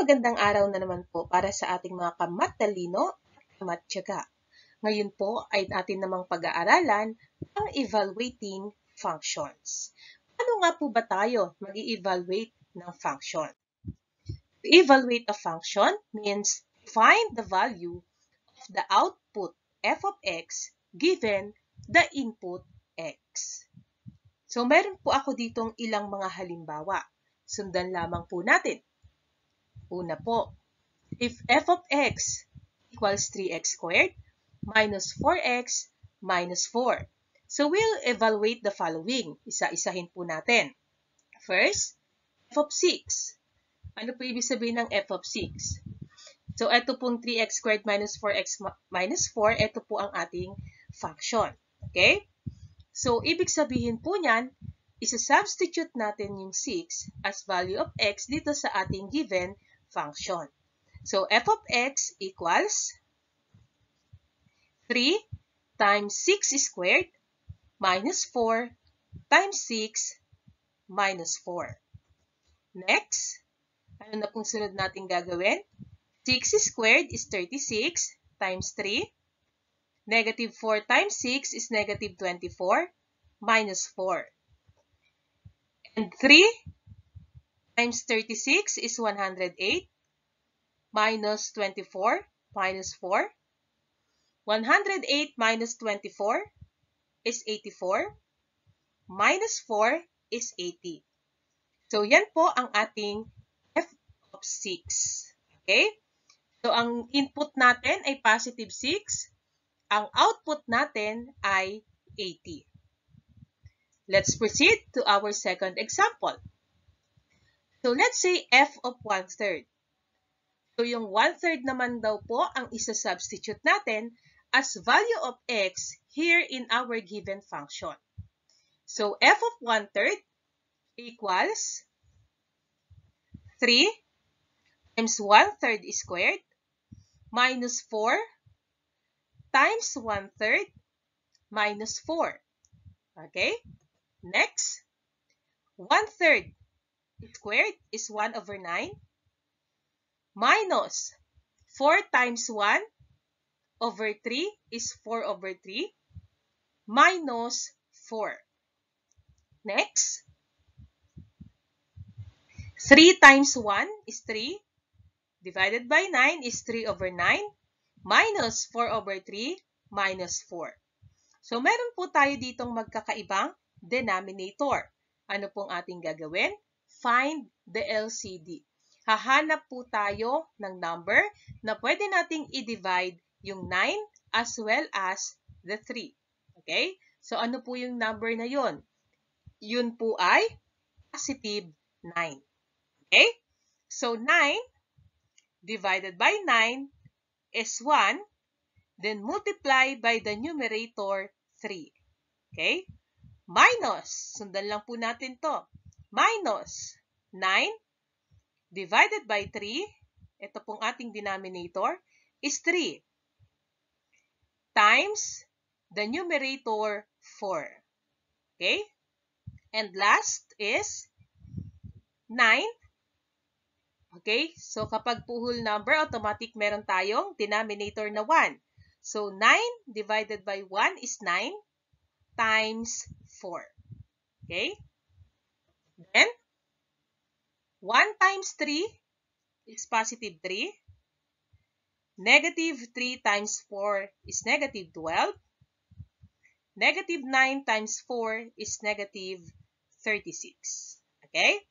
magandang araw na naman po para sa ating mga kamat-talino at kamat-tiyaga. Ngayon po ay atin namang pag-aaralan ang evaluating functions. Ano nga po ba tayo mag-i-evaluate ng function? To evaluate a function means find the value of the output f of x given the input x. So meron po ako ditong ilang mga halimbawa. Sundan lamang po natin. Una po, if f of x equals 3x squared minus 4x minus 4. So we'll evaluate the following. Isa-isahin po natin. First, f of 6. Ano po ibig sabihin ng f of 6? So ito pong 3x squared minus 4x minus 4, ito po ang ating function. Okay? So ibig sabihin po niyan, isa-substitute natin yung 6 as value of x dito sa ating given function. So, f of x equals 3 times 6 squared minus 4 times 6 minus 4. Next, ano na pong sunod natin gagawin? 6 squared is 36 times 3. Negative 4 times 6 is negative 24 minus 4. And 3 times 36 is 108 minus 24 minus 4. 108 minus 24 is 84. Minus 4 is 80. So, yan po ang ating f of 6. Okay? So, ang input natin ay positive 6. Ang output natin ay 80. Let's proceed to our second example. So, let's say f of 1/3. So, yung 1/3 naman daw po ang isa-substitute natin as value of x here in our given function. So, f of 1/3 equals 3 times 1/3 squared minus 4 times 1/3 minus 4. Okay? Next, 1/3 squared is 1 over 9 minus 4 times 1 over 3 is 4 over 3 minus 4. Next, 3 times 1 is 3 divided by 9 is 3 over 9 minus 4 over 3 minus 4. So, meron po tayo ditong magkakaibang denominator. Ano pong ating gagawin? Find the LCD. Hahanap po tayo ng number na pwede nating i-divide yung 9 as well as the 3. Okay? So, ano po yung number na yun? Yun po ay positive 9. Okay? So, 9 divided by 9 is 1. Then, multiply by the numerator 3. Okay? Minus, sundan lang po natin to. Minus 9 divided by 3, ito pong ating denominator, is 3 times the numerator 4. Okay? And last is 9. Okay? So, kapag po whole number, automatic meron tayong denominator na 1. So, 9 divided by 1 is 9 times 4. Okay? Then, 1 times 3 is positive 3. Negative 3 times 4 is negative 12. Negative 9 times 4 is negative 36. Okay?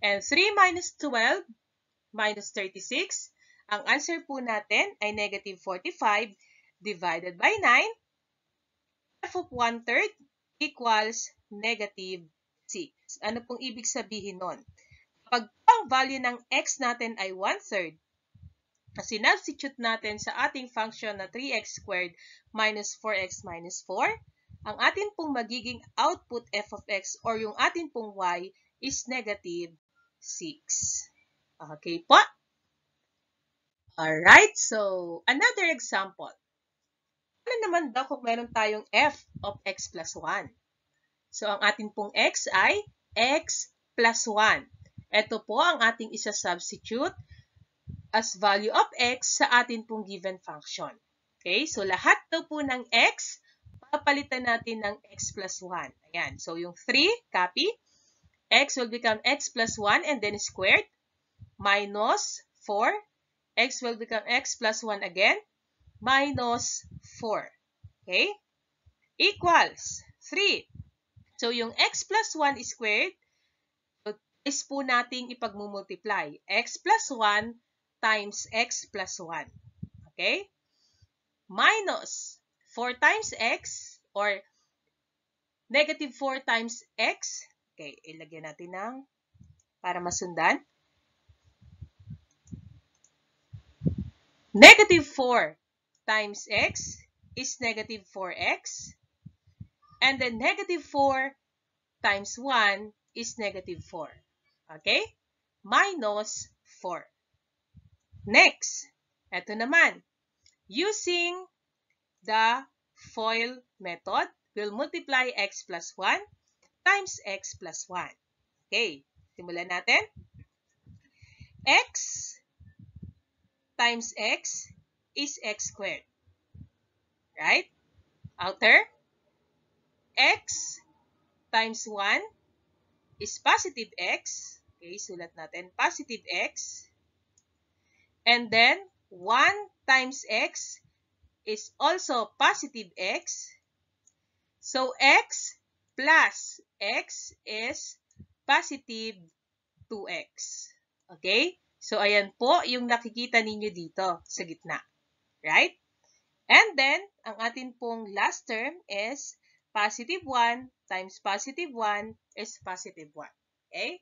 And 3 minus 12 minus 36, ang answer po natin ay negative 45 divided by 9. F of 1/3 equals negative 6. Ano pong ibig sabihin nun? Pag ang value ng x natin ay 1/3, sinubstitute natin sa ating function na 3x squared minus 4x minus 4, ang atin pong magiging output f of x or yung atin pong y is negative 6. Okay po? Alright, so another example. Ano naman daw kung meron tayong f of x plus 1? So ang atin pong x ay x plus 1. Ito po ang ating isa-substitute as value of x sa atin pong given function. Okay? So, lahat daw po ng x, papalitan natin ng x plus 1. Ayan. So, yung 3, copy. X will become x plus 1 and then squared. Minus 4. X will become x plus 1 again. Minus 4. Okay? Equals 3. So, yung x plus 1 squared, is po nating ipagmumultiply. X plus 1 times x plus 1. Okay? Minus 4 times x or negative 4 times x. Okay, ilagyan natin ng para masundan. Negative 4 times x is negative 4x. And then negative 4 times 1 is negative 4. Okay? Minus 4. Next, eto naman. Using the FOIL method, we'll multiply x plus 1 times x plus 1. Okay, simulan natin. X times x is x squared. Right? Outer. X times 1 is positive x. Okay, sulat natin. Positive x. And then, 1 times x is also positive x. So, x plus x is positive 2x. Okay? So, ayan po yung nakikita ninyo dito sa gitna. Right? And then, ang atin pong last term is positive 1 times positive 1 is positive 1. Okay?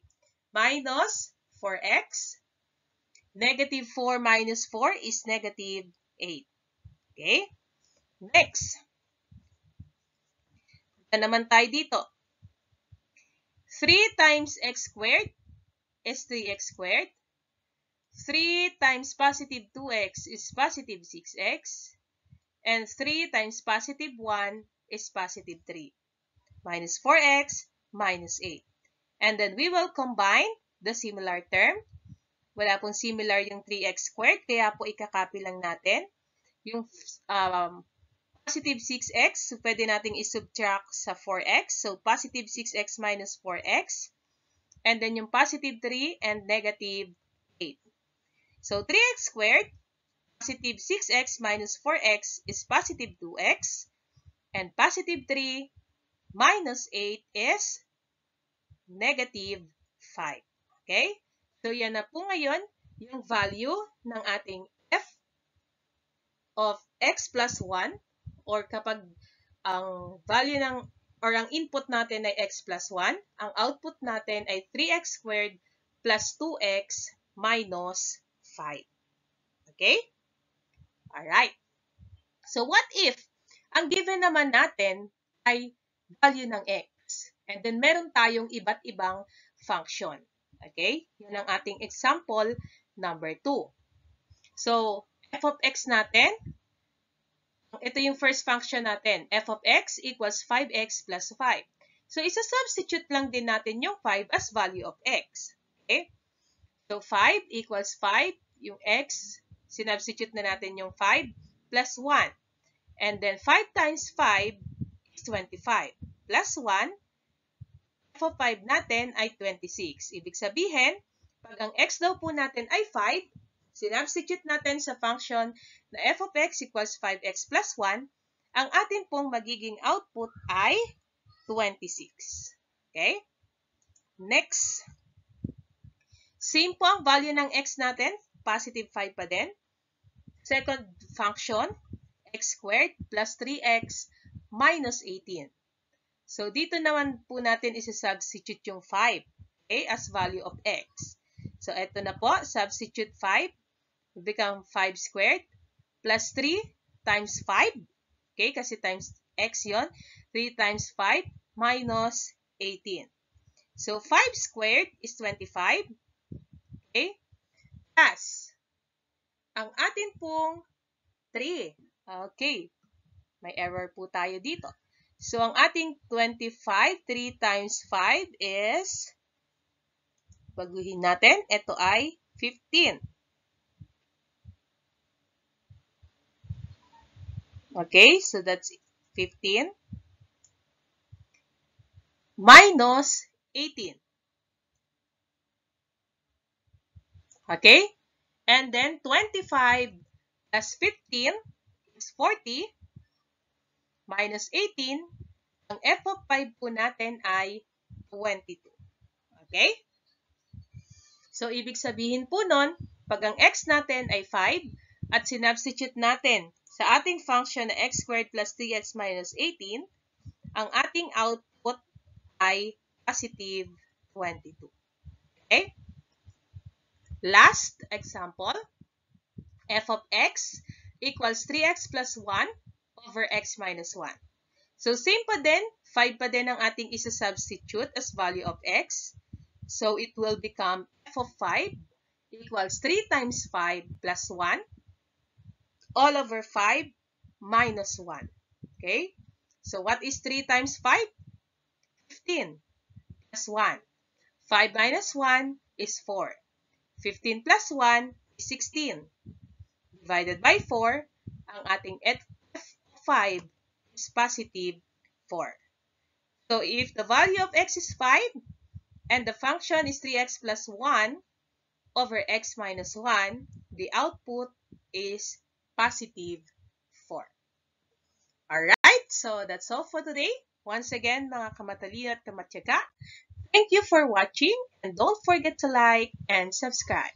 Minus 4x. Negative 4 minus 4 is negative 8. Okay? Next. Punta naman tayo dito. 3 times x squared is 3x squared. 3 times positive 2x is positive 6x. And 3 times positive 1 is positive 3. Minus 4x minus 8. And then we will combine the similar term. Wala pong similar yung 3x squared, kaya po ikakopy lang natin. Yung positive 6x, so pwede nating isubtract sa 4x. So, positive 6x minus 4x. And then yung positive 3 and negative 8. So, 3x squared, positive 6x minus 4x is positive 2x. And positive 3 minus 8 is negative 5. Okay? So, yan na po ngayon yung value ng ating f of x plus 1 or kapag ang value ng or ang input natin ay x plus 1, ang output natin ay 3x squared plus 2x minus 5. Okay? Alright. So, what if ang given naman natin ay value ng x? And then, meron tayong iba't ibang function. Okay? Yun ang ating example number 2. So, f of x natin, ito yung first function natin. F of x equals 5x plus 5. So, isa-substitute lang din natin yung 5 as value of x. Okay? So, 5 equals 5. Yung x, sinubstitute na natin yung 5 plus 1. And then, 5 times 5 is 25. Plus 1, f of 5 natin ay 26. Ibig sabihin, pag ang x daw po natin ay 5, sinubstitute natin sa function na f of x equals 5x plus 1, ang atin pong magiging output ay 26. Okay? Next. Same po ang value ng x natin, positive 5 pa din. Second function, x squared plus 3x minus 18. So, dito naman po natin isa-substitute yung 5, okay, as value of x. So, eto na po, substitute 5 will become 5 squared plus 3 times 5, okay, kasi times x yon, 3 times 5 minus 18. So, 5 squared is 25, okay, plus ang atin pong 3, okay, may error po tayo dito. So, ang ating 25, 3 times 5 is, baguhin natin, ito ay 15. Okay, so that's 15 minus 18. Okay, and then 25 plus 15 is 40 minus 18. Ang f of 5 po natin ay 22. Okay? So, ibig sabihin po nun, pag ang x natin ay 5 at sinubstitute natin sa ating function na x squared plus 3x minus 18, ang ating output ay positive 22. Okay? Last example, f of x equals 3x plus 1 over x minus 1. So, same pa din, 5 pa din ang ating isa-substitute as value of x. So, it will become f of 5 equals 3 times 5 plus 1 all over 5 minus 1. Okay? So, what is 3 times 5? 15 plus 1. 5 minus 1 is 4. 15 plus 1 is 16. Divided by 4, ang ating f of 5 is positive 4. So, if the value of x is 5 and the function is 3x plus 1 over x minus 1, the output is positive 4. Alright, so that's all for today. Once again, mga kamatalino at kamatyaga, thank you for watching and don't forget to like and subscribe.